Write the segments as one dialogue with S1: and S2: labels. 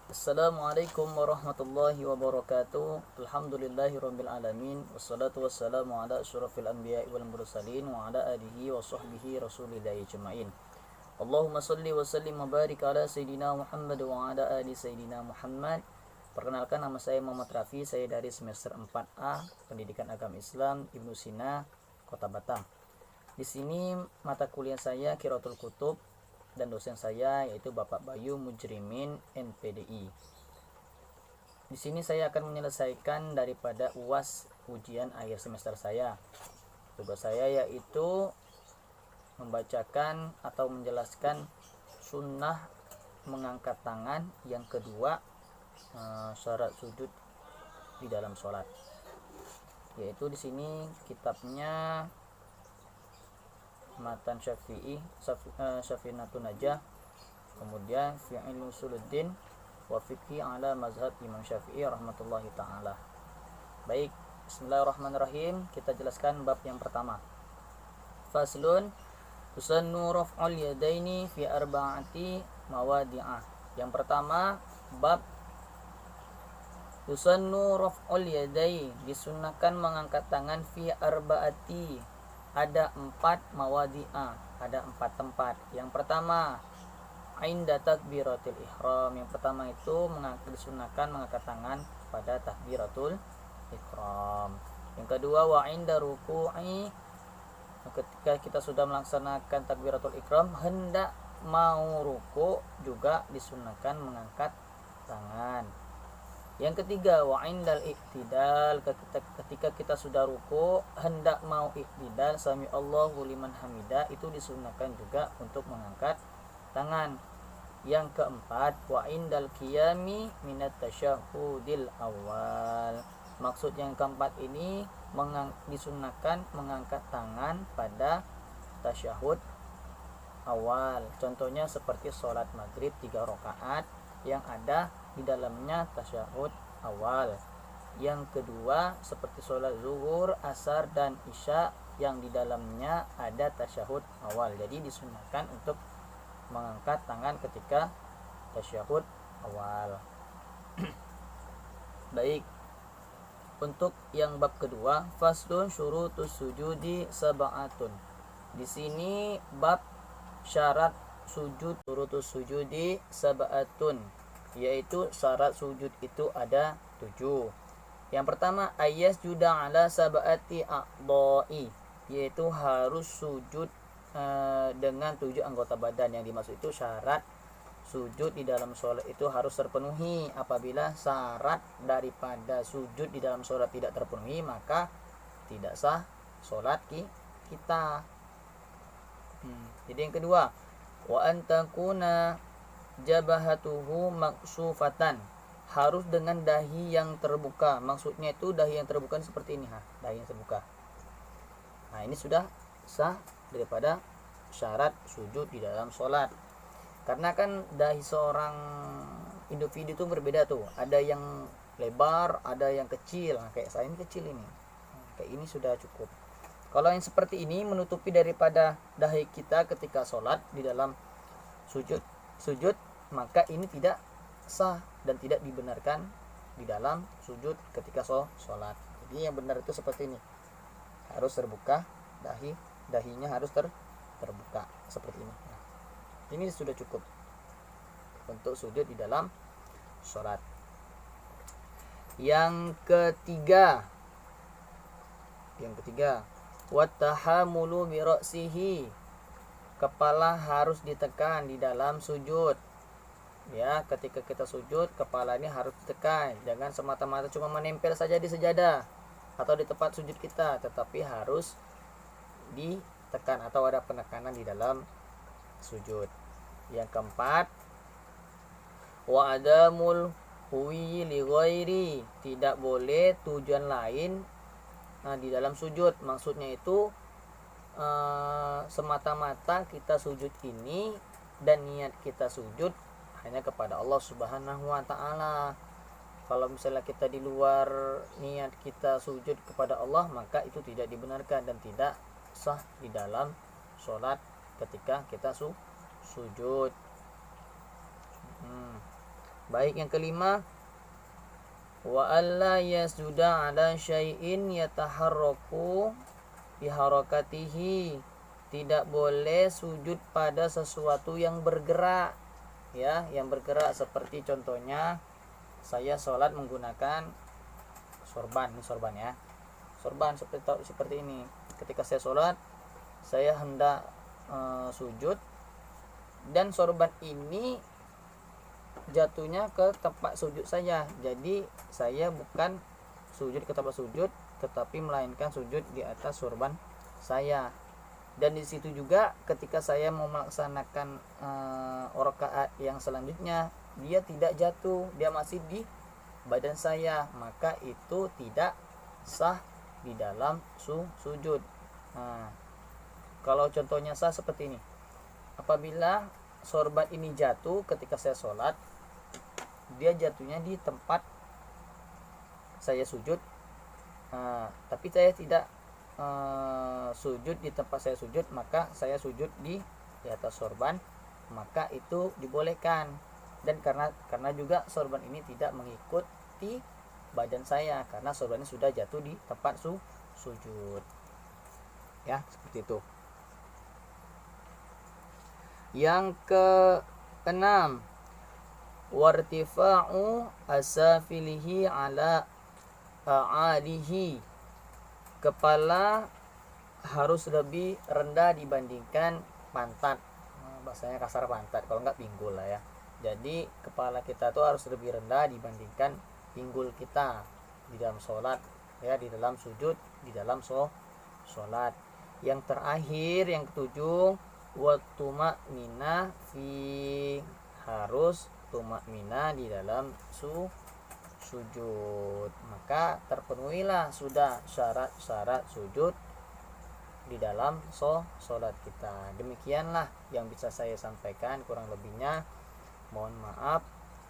S1: Assalamualaikum warahmatullahi wabarakatuh. Alhamdulillahirabbil alamin wassalatu wassalamu ala asyrafil anbiya'i wal mursalin wa ala alihi wa sahbihi rasulillahi ajmain. Allahumma salli wa sallim wa barik ala sayidina Muhammad wa ala ali sayidina Muhammad. Perkenalkan, nama saya Muhammad Rafi, saya dari semester 4A Pendidikan Agama Islam Ibnu Sina, Kota Batam. Di sini mata kuliah saya Qiraatul Kutub dan dosen saya yaitu Bapak Bayu Mujrimin NPDI. Di sini saya akan menyelesaikan daripada UAS, ujian akhir semester saya. Tugas saya yaitu membacakan atau menjelaskan sunnah mengangkat tangan, yang kedua syarat sujud di dalam sholat. Yaitu di sini kitabnya Matan Syafi'i, Syafinatun Najah, kemudian Fi'il Usuluddin wa Fiqhi ala Mazhab Imam Syafi'i rahmatullahi ta'ala. Baik, bismillahirrahmanirrahim. Kita jelaskan bab yang pertama. Faslun tusannu raf'ul yadaini fi arba'ati mawadi'ah. Yang pertama, bab tusannu raf'ul yadai, disunnahkan mengangkat tangan fi arba'ati, ada 4 mawadi'ah, ada 4 tempat. Yang pertama, inda takbiratul ihram. Yang pertama itu disunahkan mengangkat tangan pada takbiratul ihram. Yang kedua, wa inda ruku'i, ketika kita sudah melaksanakan takbiratul ihram hendak mau ruku juga disunahkan mengangkat tangan. Yang ketiga, wa indal iktidal, ketika kita sudah ruku hendak mau iktidal, sami Allahu liman hamidah, itu disunahkan juga untuk mengangkat tangan. Yang keempat, wa indal qiyami minat tasyahudil awal. Maksud yang keempat ini disunahkan mengangkat tangan pada tasyahud awal. Contohnya seperti sholat maghrib 3 rakaat yang ada di dalamnya tasyahud awal. Yang kedua seperti sholat zuhur, asar, dan isya yang di dalamnya ada tasyahud awal. Jadi disunahkan untuk mengangkat tangan ketika tasyahud awal. Baik, untuk yang bab kedua, faslun syurutus sujudi sab'atun. Di sini bab syarat sujud, syurutus sujudi sab'atun, yaitu syarat sujud itu ada 7. Yang pertama, ayas juda ala sab'ati a'dha'i, yaitu harus sujud dengan 7 anggota badan. Yang dimaksud itu syarat sujud di dalam sholat itu harus terpenuhi. Apabila syarat daripada sujud di dalam sholat tidak terpenuhi, maka tidak sah sholat kita. Jadi yang kedua, wa antakuna jabahatuhu maksufatan, harus dengan dahi yang terbuka. Maksudnya itu dahi yang terbuka seperti ini, dahi yang terbuka. Nah, ini sudah sah daripada syarat sujud di dalam sholat. Karena kan dahi seorang individu itu berbeda tuh, ada yang lebar, ada yang kecil. Nah, kayak saya ini kecil ini, kayak ini sudah cukup. Kalau yang seperti ini menutupi daripada dahi kita ketika sholat di dalam sujud, maka ini tidak sah dan tidak dibenarkan di dalam sujud ketika sholat. Jadi yang benar itu seperti ini, harus terbuka, dahinya harus terbuka seperti ini. Nah, ini sudah cukup untuk sujud di dalam sholat. Yang ketiga, wattahamulu bi ra'sihi, kepala harus ditekan di dalam sujud. Ya, ketika kita sujud, kepala ini harus ditekan. Jangan semata-mata cuma menempel saja di sejadah atau di tempat sujud kita, tetapi harus ditekan atau ada penekanan di dalam sujud. Yang keempat, wa adamul huwi li ghairi, tidak boleh tujuan lain di dalam sujud. Maksudnya itu semata-mata kita sujud ini dan niat kita sujud hanya kepada Allah Subhanahu wa ta'ala. Kalau misalnya kita di luar niat kita sujud kepada Allah, maka itu tidak dibenarkan dan tidak sah di dalam sholat ketika kita sujud. Baik, yang kelima, wa alla yasjuda ala syai'in yataharraku biharakatihi. Tidak boleh sujud pada sesuatu yang bergerak, ya, yang bergerak. Seperti contohnya saya sholat menggunakan sorban, ini sorban ya, sorban seperti ini. Ketika saya sholat, saya hendak sujud, dan sorban ini jatuhnya ke tempat sujud saya. Jadi saya bukan sujud ke tempat sujud, tetapi melainkan sujud di atas sorban saya. Dan di situ juga ketika saya mau melaksanakan rakaat yang selanjutnya, dia tidak jatuh, dia masih di badan saya, maka itu tidak sah di dalam sujud. Nah, kalau contohnya sah seperti ini, apabila sorban ini jatuh ketika saya sholat, dia jatuhnya di tempat saya sujud, tapi saya tidak sujud di tempat saya sujud, maka saya sujud di atas sorban, maka itu dibolehkan. Dan karena juga sorban ini tidak mengikuti badan saya, karena sorban ini sudah jatuh di tempat sujud, ya, seperti itu. Yang keenam, wartifa'u asafilihi ala a'alihi. Kepala harus lebih rendah dibandingkan pantat. Bahasanya kasar pantat, kalau enggak pinggul lah ya. Jadi kepala kita tuh harus lebih rendah dibandingkan pinggul kita di dalam sholat, ya, di dalam sujud, di dalam sholat. Yang terakhir, yang ketujuh, watuma mina fi, harus tumaknina di dalam sujud. Maka terpenuhilah sudah syarat-syarat sujud di dalam sholat kita. Demikianlah yang bisa saya sampaikan, kurang lebihnya mohon maaf.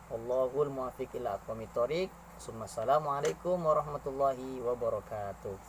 S1: Wallahul muwaffiq ila aqwamit thoriq. Assalamualaikum warahmatullahi wabarakatuh.